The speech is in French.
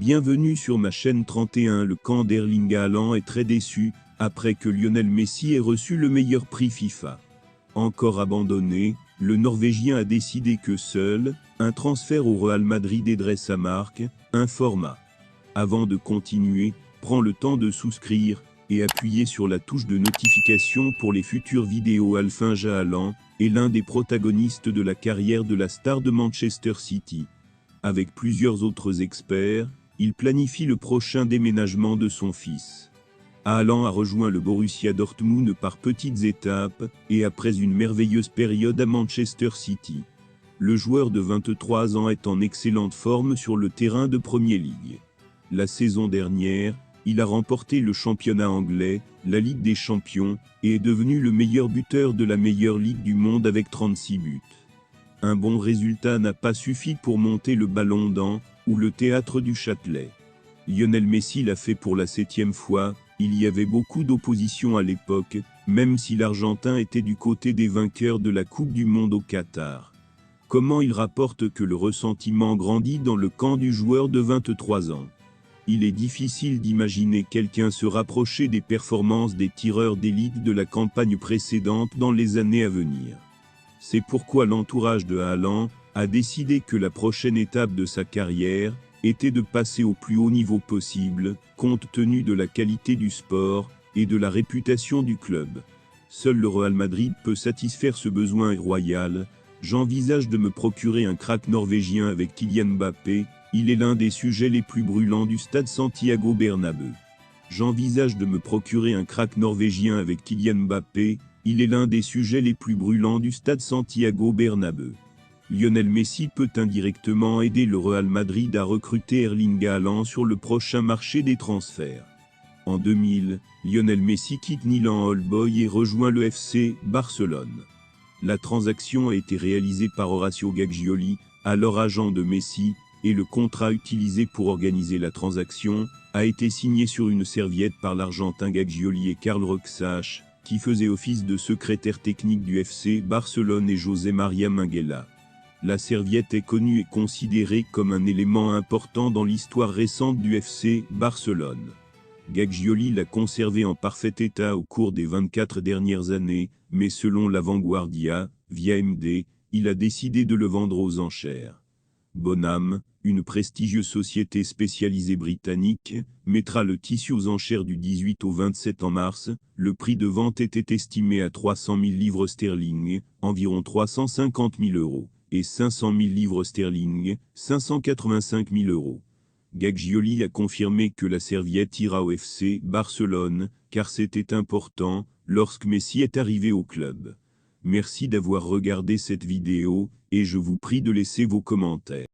Bienvenue sur ma chaîne 31. Le camp d'Erling Haaland est très déçu, après que Lionel Messi ait reçu le meilleur prix FIFA. Encore abandonné, le Norvégien a décidé que seul un transfert au Real Madrid aiderait sa marque, un format. Avant de continuer, prends le temps de souscrire et appuyer sur la touche de notification pour les futures vidéos. Erling Haaland est l'un des protagonistes de la carrière de la star de Manchester City. Avec plusieurs autres experts, il planifie le prochain déménagement de son fils. Haaland a rejoint le Borussia Dortmund par petites étapes, et après une merveilleuse période à Manchester City. Le joueur de 23 ans est en excellente forme sur le terrain de Premier League. La saison dernière, il a remporté le championnat anglais, la Ligue des Champions, et est devenu le meilleur buteur de la meilleure ligue du monde avec 36 buts. Un bon résultat n'a pas suffi pour monter le Ballon d'Or, ou le Théâtre du Châtelet. Lionel Messi l'a fait pour la 7e fois. Il y avait beaucoup d'opposition à l'époque, même si l'Argentin était du côté des vainqueurs de la Coupe du Monde au Qatar. Comment il rapporte que le ressentiment grandit dans le camp du joueur de 23 ans. Il est difficile d'imaginer quelqu'un se rapprocher des performances des tireurs d'élite de la campagne précédente dans les années à venir. C'est pourquoi l'entourage de Haaland a décidé que la prochaine étape de sa carrière était de passer au plus haut niveau possible, compte tenu de la qualité du sport et de la réputation du club. Seul le Real Madrid peut satisfaire ce besoin royal. J'envisage de me procurer un crack norvégien avec Kylian Mbappé. Il est l'un des sujets les plus brûlants du stade Santiago Bernabéu. J'envisage de me procurer un crack norvégien avec Kylian Mbappé. Il est l'un des sujets les plus brûlants du stade Santiago Bernabéu. Lionel Messi peut indirectement aider le Real Madrid à recruter Erling Haaland sur le prochain marché des transferts. En 2000, Lionel Messi quitte Milan Old Boys et rejoint le FC Barcelone. La transaction a été réalisée par Horacio Gagioli, alors agent de Messi, et le contrat utilisé pour organiser la transaction a été signé sur une serviette par l'Argentin Gagioli et Karl Roxach, qui faisait office de secrétaire technique du FC Barcelone, et José María Minguella. La serviette est connue et considérée comme un élément important dans l'histoire récente du FC Barcelone. Gagioli l'a conservé en parfait état au cours des 24 dernières années, mais selon La Vanguardia, via MD, il a décidé de le vendre aux enchères. Bonham, une prestigieuse société spécialisée britannique, mettra le tissu aux enchères du 18 au 27 mars. Le prix de vente était estimé à 300 000 livres sterling, environ 350 000 €, et 500 000 livres sterling, 585 000 €. Gagioli a confirmé que la serviette ira au FC Barcelone, car c'était important, lorsque Messi est arrivé au club. Merci d'avoir regardé cette vidéo, et je vous prie de laisser vos commentaires.